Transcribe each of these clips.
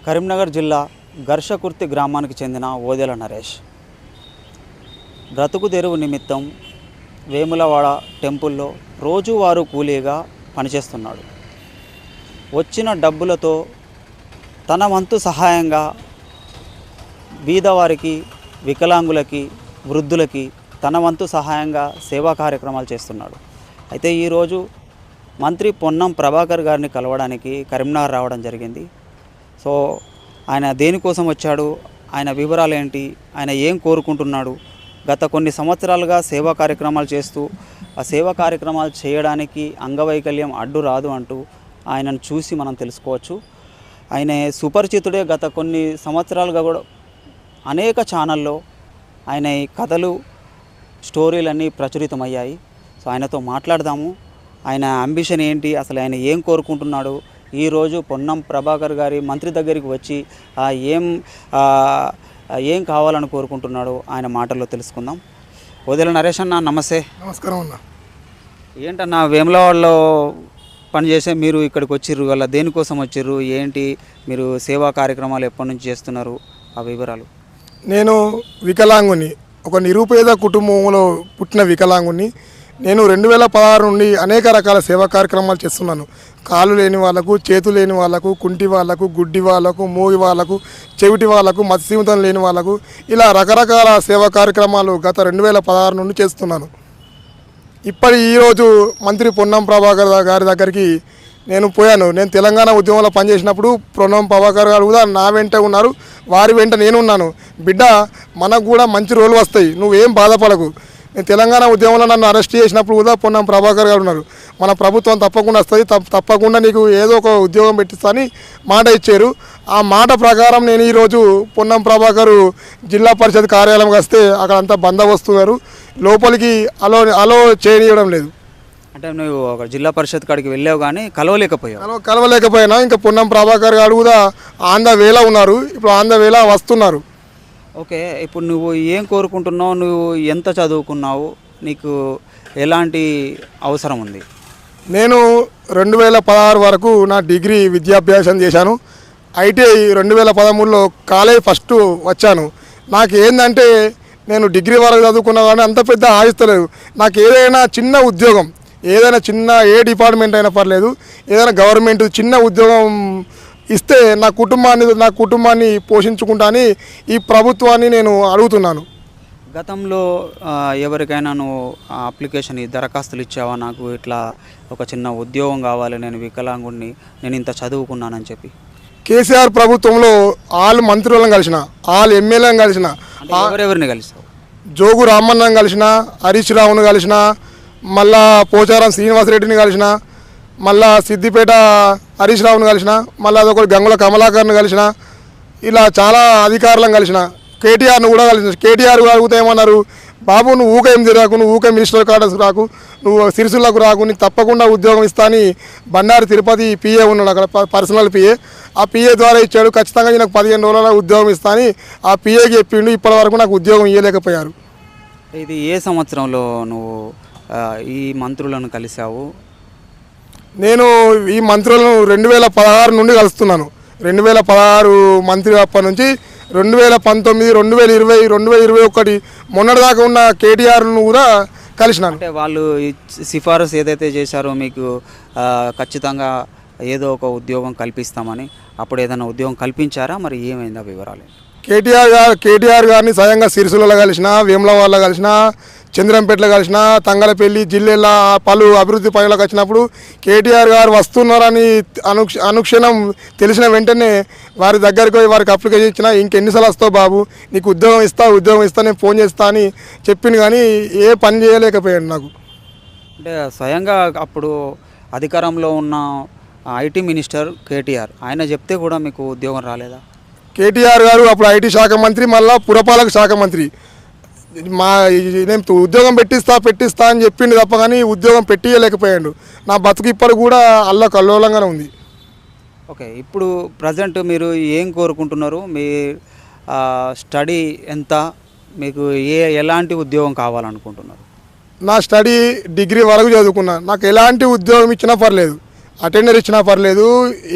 కరీంనగర్ జిల్లా ఘర్షకుర్తి గ్రామానికి చెందిన ఓదెల నరేష్ బ్రతుకు తెరువు నిమిత్తం వేములవాడ టెంపుల్లో రోజువారు కూలీగా పనిచేస్తున్నాడు. వచ్చిన డబ్బులతో తన వంతు సహాయంగా బీదవారికి, వికలాంగులకి, వృద్ధులకి తన వంతు సహాయంగా సేవా కార్యక్రమాలు చేస్తున్నాడు. అయితే ఈరోజు మంత్రి పొన్నం ప్రభాకర్ గారిని కలవడానికి కరీంనగర్ రావడం జరిగింది. సో ఆయన దేనికోసం వచ్చాడు, ఆయన వివరాలు ఏంటి, ఆయన ఏం కోరుకుంటున్నాడు, గత కొన్ని సంవత్సరాలుగా సేవా కార్యక్రమాలు చేస్తూ ఆ సేవా కార్యక్రమాలు చేయడానికి అంగవైకల్యం అడ్డు రాదు అంటూ ఆయనను చూసి మనం తెలుసుకోవచ్చు. ఆయన సుపరిచితుడే. గత కొన్ని సంవత్సరాలుగా కూడా అనేక ఛానల్లో ఆయన కథలు, స్టోరీలన్నీ ప్రచురితమయ్యాయి. సో ఆయనతో మాట్లాడదాము. ఆయన అంబిషన్ ఏంటి, అసలు ఆయన ఏం కోరుకుంటున్నాడు, ఈరోజు పొన్నం ప్రభాకర్ గారి మంత్రి దగ్గరికి వచ్చి ఏం కావాలని కోరుకుంటున్నాడు ఆయన మాటల్లో తెలుసుకుందాం. ఓదెల నరేష్ అన్న, నమస్తే. నమస్కారం అన్న. ఏంటన్నా వేములవాడలో పనిచేసే మీరు ఇక్కడికి వచ్చిర్రు, వాళ్ళ దేనికోసం వచ్చిర్రు, ఏంటి, మీరు సేవా కార్యక్రమాలు ఎప్పటి నుంచి చేస్తున్నారు, ఆ వివరాలు? నేను వికలాంగుని, ఒక నిరుపేద కుటుంబంలో పుట్టిన వికలాంగుని. నేను 2016 నుండి అనేక రకాల సేవా కార్యక్రమాలు చేస్తున్నాను. కాళ్ళు లేని వాళ్ళకు, చేతులు లేని వాళ్ళకు, కుంటి వాళ్ళకు, గుడ్డి వాళ్ళకు, మూగి వాళ్ళకు, చెవిటి వాళ్ళకు, మత్స్యసీమితం లేని వాళ్ళకు, ఇలా రకరకాల సేవా కార్యక్రమాలు గత 2016 నుండి చేస్తున్నాను. ఈరోజు మంత్రి పొన్నం ప్రభాకర్ గారి దగ్గరికి నేను పోయాను. నేను తెలంగాణ ఉద్యమంలో పనిచేసినప్పుడు పొన్నం ప్రభాకర్ గారు కూడా నా వెంట ఉన్నారు, వారి వెంట నేను ఉన్నాను. బిడ్డ, మనకు కూడా మంచి రోజులు వస్తాయి, నువ్వేం బాధపడకు. నేను తెలంగాణ ఉద్యమంలో నన్ను అరెస్ట్ చేసినప్పుడు కూడా పొన్నం ప్రభాకర్ గారు ఉన్నారు. మన ప్రభుత్వం తప్పకుండా వస్తుంది, తప్పకుండా నీకు ఏదో ఒక ఉద్యోగం పెట్టిస్తా అని మాట ఇచ్చారు. ఆ మాట ప్రకారం నేను ఈరోజు పొన్నం ప్రభాకర్ జిల్లా పరిషత్ కార్యాలయంకి వస్తే అక్కడ అంతా బందోబస్తున్నారు, లోపలికి అలో చేయడం లేదు. అంటే నువ్వు ఒక జిల్లా పరిషత్ కాడికి వెళ్ళావు కానీ కలవలేకపోయినా. ఇంకా పొన్నం ప్రభాకర్ గారు కూడా ఆంధ్ర వేళ ఉన్నారు, ఇప్పుడు ఆంధ్ర వేళ వస్తున్నారు. ఓకే, ఇప్పుడు నువ్వు ఏం కోరుకుంటున్నావు, నువ్వు ఎంత చదువుకున్నావు, నీకు ఎలాంటి అవసరం ఉంది? నేను 2016 వరకు నా డిగ్రీ విద్యాభ్యాసం చేశాను. ఐటీఐ 2013లో కాలేజ్ ఫస్ట్ వచ్చాను. నాకు ఏంటంటే నేను డిగ్రీ వరకు చదువుకున్నా కానీ అంత పెద్ద ఆశిస్తలేదు. నాకు ఏదైనా చిన్న ఉద్యోగం, ఏదైనా చిన్న ఏ డిపార్ట్మెంట్ అయినా పర్లేదు, ఏదైనా గవర్నమెంట్ చిన్న ఉద్యోగం ఇస్తే నా కుటుంబాన్ని పోషించుకుంటానని ఈ ప్రభుత్వాన్ని నేను అడుగుతున్నాను. గతంలో ఎవరికైనా నువ్వు అప్లికేషన్ దరఖాస్తులు ఇచ్చావా, నాకు ఇట్లా ఒక చిన్న ఉద్యోగం కావాలి, నేను వికలాంగుడిని, నేను ఇంత చదువుకున్నానని చెప్పి? కేసీఆర్ ప్రభుత్వంలో ఆల్ మంత్రులను కలిసిన, ఆల్ ఎమ్మెల్యేలను కలిసిన, ఎవరెవరిని కలిసావు? జోగు రామన్నను కలిసిన, హరీష్ రావును కలిసిన, మళ్ళా పోచారం శ్రీనివాసరెడ్డిని కలిసిన, మళ్ళా సిద్దిపేట హరీష్ రావును కలిసిన, మళ్ళీ అదొకటి గంగుల కమలాకర్ను కలిసిన, ఇలా చాలా అధికారులను కలిసిన. కేటీఆర్ను కూడా కలిసిన. కేటీఆర్ అడిగితే ఏమన్నారు, బాబు నువ్వు ఊకేం తిరాకు, నువ్వు ఊకే మినిస్టర్ కార్డర్స్ రాకు, నువ్వు సిరిసిల్లకు రాకు, నీకు తప్పకుండా ఉద్యోగం ఇస్తా అని బండారు తిరుపతి పిఏ ఉన్నాడు అక్కడ, పర్సనల్ పిఏ. ఆ పిఏ ద్వారా ఇచ్చాడు. ఖచ్చితంగా నాకు 15 రోజుల ఉద్యోగం ఇస్తా అని ఆ పిఏకి చెప్పిండు. ఇప్పటి వరకు నాకు ఉద్యోగం ఇవ్వలేకపోయారు. ఇది ఏ సంవత్సరంలో నువ్వు ఈ మంత్రులను కలిసావు? నేను ఈ మంత్రులను 2016 నుండి కలుస్తున్నాను. 2016 మంత్రి అప్పటి నుంచి 2019, 2020, 2021 మొన్నటిదాకా ఉన్న కేటీఆర్ను కూడా కలిసినాను. అంటే వాళ్ళు సిఫారసు ఏదైతే చేశారో మీకు ఖచ్చితంగా ఏదో ఒక ఉద్యోగం కల్పిస్తామని, అప్పుడు ఏదైనా ఉద్యోగం కల్పించారా, మరి ఏమైంది ఆ వివరాలు? కేటీఆర్ గారిని స్వయంగా సిరిసిల్లలో కలిసిన, వేములవాడలో కలిసిన, చంద్రంపేటలో కలిసిన, తంగలపల్లి జిల్లాలో పలు అభివృద్ధి పనులకు వచ్చినప్పుడు కేటీఆర్ గారు వస్తున్నారని అనుక్షణం తెలిసిన వెంటనే వారి దగ్గరికి పోయి వారికి అప్లికేషన్ ఇచ్చిన. ఇంకెన్నిసార్లు వస్తావు బాబు, నీకు ఉద్యోగం ఇస్తా, నేను ఫోన్ చేస్తా అని చెప్పింది కానీ ఏ పని చేయలేకపోయాడు నాకు. అంటే స్వయంగా అప్పుడు అధికారంలో ఉన్న ఐటీ మినిస్టర్ కేటీఆర్, ఆయన చెప్తే కూడా మీకు ఉద్యోగం రాలేదా? కేటీఆర్ గారు అప్పుడు ఐటీ శాఖ మంత్రి, మళ్ళీ పురపాలక శాఖ మంత్రి. నేను ఉద్యోగం పెట్టిస్తా అని చెప్పిండు తప్ప కానీ ఉద్యోగం పెట్టియలేకపోయాడు. నా బతుకు ఇప్పటికి కూడా అల్లకల్లోలంగానే ఉంది. ఓకే, ఇప్పుడు ప్రజెంట్ మీరు ఏం కోరుకుంటున్నారు? మీ స్టడీ ఎంత, మీకు ఎలాంటి ఉద్యోగం కావాలనుకుంటున్నారు? నా స్టడీ డిగ్రీ వరకు చదువుకున్నా, నాకు ఎలాంటి ఉద్యోగం ఇచ్చినా పర్లేదు. అటెండర్ ఇచ్చినా పర్లేదు,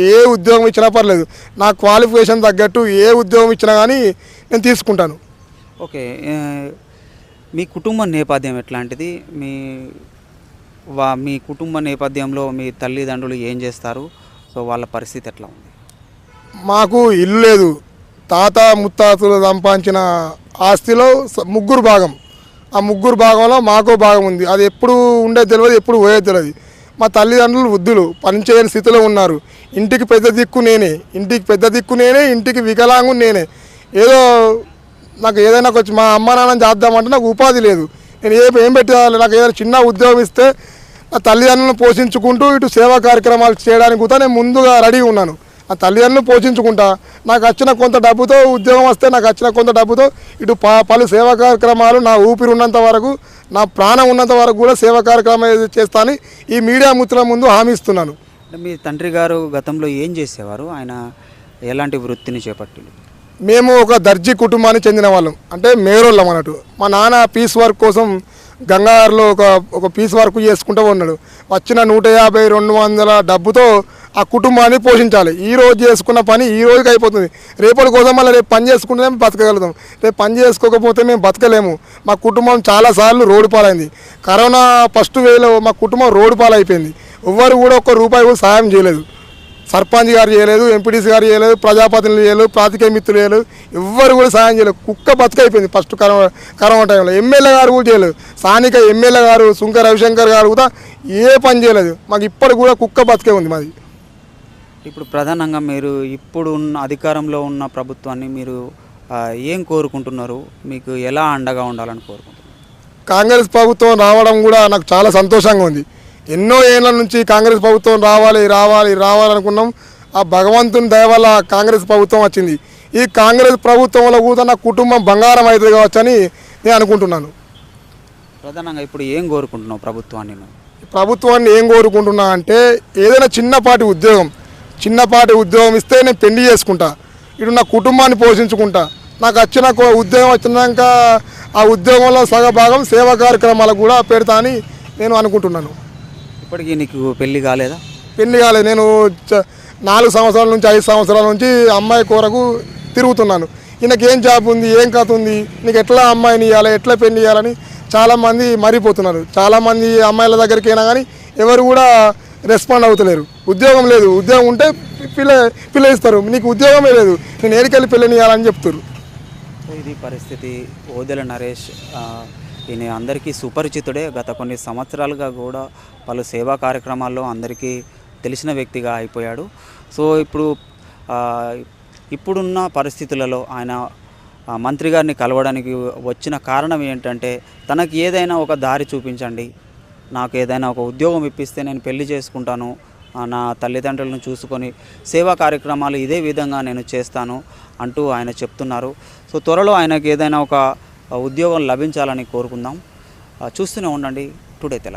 ఏ ఉద్యోగం ఇచ్చినా పర్లేదు, నా క్వాలిఫికేషన్ తగ్గట్టు ఏ ఉద్యోగం ఇచ్చినా కానీ నేను తీసుకుంటాను. ఓకే. మీ కుటుంబ నేపథ్యం ఎట్లాంటిది? మీ కుటుంబ నేపథ్యంలో మీ తల్లిదండ్రులు ఏం చేస్తారు? సో వాళ్ళ పరిస్థితి ఎట్లా ఉంది? మాకు ఇల్లు లేదు. తాత ముత్తాతలు సంపాదించిన ఆస్తిలో ముగ్గురు భాగం. ఆ ముగ్గురు భాగంలో మాకో భాగం ఉంది. అది ఎప్పుడు ఉండేది తెలియదు, ఎప్పుడు పోయేది తెలియదు. మా తల్లిదండ్రులు వృద్ధులు, పనిచేయని స్థితిలో ఉన్నారు. ఇంటికి పెద్ద దిక్కు నేనే, ఇంటికి వికలాంగుని నేనే. ఏదో నాకు ఏదైనా కొంచెం మా అమ్మ నాన్న చేద్దామంటే నాకు ఉపాధి లేదు. నేను ఏం పెట్టాలి? నాకు ఏదైనా చిన్న ఉద్యోగం ఇస్తే నా తల్లిదండ్రులను పోషించుకుంటూ ఇటు సేవా కార్యక్రమాలు చేయడానికి కూడా నేను ముందుగా రెడీగా ఉన్నాను. నా తల్లిదండ్రులను పోషించుకుంటా, నాకు వచ్చిన కొంత డబ్బుతో ఉద్యోగం వస్తే నాకు వచ్చిన కొంత డబ్బుతో ఇటు పలు సేవా కార్యక్రమాలు నా ఊపిరి ఉన్నంత వరకు, నా ప్రాణం ఉన్నంత వరకు కూడా సేవా కార్యక్రమాలు చేస్తానని ఈ మీడియా మిత్రుల ముందు హామీ ఇస్తున్నాను. అంటే మీ తండ్రి గారు గతంలో ఏం చేసేవారు? ఆయన ఎలాంటి వృత్తిని చేపట్టారు? మేము ఒక దర్జీ కుటుంబానికి చెందిన వాళ్ళం, అంటే మేరోళ్ళం అన్నట్టు. మా నాన్న పీస్ వర్క్ కోసం గంగారులో ఒక పీస్ వర్క్ చేసుకుంటూ ఉన్నాడు. వచ్చిన 150-200 డబ్బుతో ఆ కుటుంబాన్ని పోషించాలి. ఈ రోజు చేసుకున్న పని ఈ రోజుకి అయిపోతుంది. రేపటి కోసం మళ్ళీ రేపు పని చేసుకుంటే మేము బతకగలుగుతాం. రేపు పని చేసుకోకపోతే మేము బతకలేము. మా కుటుంబం చాలాసార్లు రోడ్డు పాలైంది. కరోనా ఫస్ట్ వేలో మా కుటుంబం రోడ్డు పాలైపోయింది. ఎవ్వరు కూడా ఒక్క రూపాయి కూడా సాయం చేయలేదు. సర్పంచ్ గారు చేయలేదు, ఎంపీటీసీ గారు చేయలేదు, ప్రజాప్రతినిధులు చేయలేదు, ప్రాతికేయ మిత్రులు చేయలేదు, ఎవ్వరు కూడా సాయం చేయలేదు. కుక్క బతకైపోయింది ఫస్ట్ కరోనా టైంలో. ఎమ్మెల్యే గారు కూడా చేయలేదు. స్థానిక ఎమ్మెల్యే గారు సుంక రవిశంకర్ గారు కూడా ఏ పని చేయలేదు. మాకు ఇప్పటికి కూడా కుక్క బతికే ఉంది మాది. ఇప్పుడు ప్రధానంగా మీరు ఇప్పుడు ఉన్న అధికారంలో ఉన్న ప్రభుత్వాన్ని మీరు ఏం కోరుకుంటున్నారు? మీకు ఎలా అండగా ఉండాలని కోరుకుంటున్నారు? కాంగ్రెస్ ప్రభుత్వం రావడం కూడా నాకు చాలా సంతోషంగా ఉంది. ఎన్నో ఏళ్ళ నుంచి కాంగ్రెస్ ప్రభుత్వం రావాలనుకున్నాం. ఆ భగవంతుని దయ వల్ల కాంగ్రెస్ ప్రభుత్వం వచ్చింది. ఈ కాంగ్రెస్ ప్రభుత్వంలో కూడా నా కుటుంబం బంగారం అవుతుంది కావచ్చని నేను అనుకుంటున్నాను. ప్రధానంగా ఇప్పుడు ఏం కోరుకుంటున్నావు ప్రభుత్వాన్ని? ప్రభుత్వాన్ని ఏం కోరుకుంటున్నా అంటే ఏదైనా చిన్నపాటి ఉద్యోగం ఇస్తే నేను పెళ్లి చేసుకుంటా, ఇటు నా కుటుంబాన్ని పోషించుకుంటా. నాకు వచ్చిన ఉద్యోగం వచ్చినాక ఆ ఉద్యోగంలో సగభాగం సేవా కార్యక్రమాలకు కూడా పెడతా అని నేను అనుకుంటున్నాను. ఇప్పటికీ నీకు పెళ్లి కాలేదా? పెళ్లి కాలేదు. నేను 4 సంవత్సరాల నుంచి 5 సంవత్సరాల నుంచి అమ్మాయి కొరకు తిరుగుతున్నాను. ఈయనకేం జాబ్ ఉంది, ఏం కథ ఉంది, నీకు ఎట్లా అమ్మాయిని ఇవ్వాలి, ఎట్లా పెళ్లి ఇవ్వాలని చాలామంది మరిపోతున్నారు. చాలామంది అమ్మాయిల దగ్గరికి అయినా కానీ ఎవరు కూడా రెస్పాండ్ అవుతలేరు. ఉద్యోగం లేదు, ఉద్యోగం ఉంటే పిల్ల ఇస్తారు, నీకు ఉద్యోగమే లేదు, నేను ఏడికెళ్ళి పెళ్ళని ఇవ్వాలని చెప్తారు. ఇది పరిస్థితి. ఓదెల నరేష్ ఈయన అందరికీ సుపరిచితుడే. గత కొన్ని సంవత్సరాలుగా కూడా పలు సేవా కార్యక్రమాల్లో అందరికీ తెలిసిన వ్యక్తిగా అయిపోయాడు. సో ఇప్పుడున్న పరిస్థితులలో ఆయన మంత్రి గారిని కలవడానికి వచ్చిన కారణం ఏంటంటే తనకి ఏదైనా ఒక దారి చూపించండి, నాకు ఏదైనా ఒక ఉద్యోగం ఇప్పిస్తే నేను పెళ్లి చేసుకుంటాను, నా తల్లిదండ్రులను చూసుకొని సేవా కార్యక్రమాలు ఇదే విధంగా నేను చేస్తాను అంటూ ఆయన చెప్తున్నారు. సో త్వరలో ఆయనకు ఏదైనా ఒక ఉద్యోగం లభించాలని కోరుకుందాం. చూస్తూనే ఉండండి టుడే తెలంగాణ.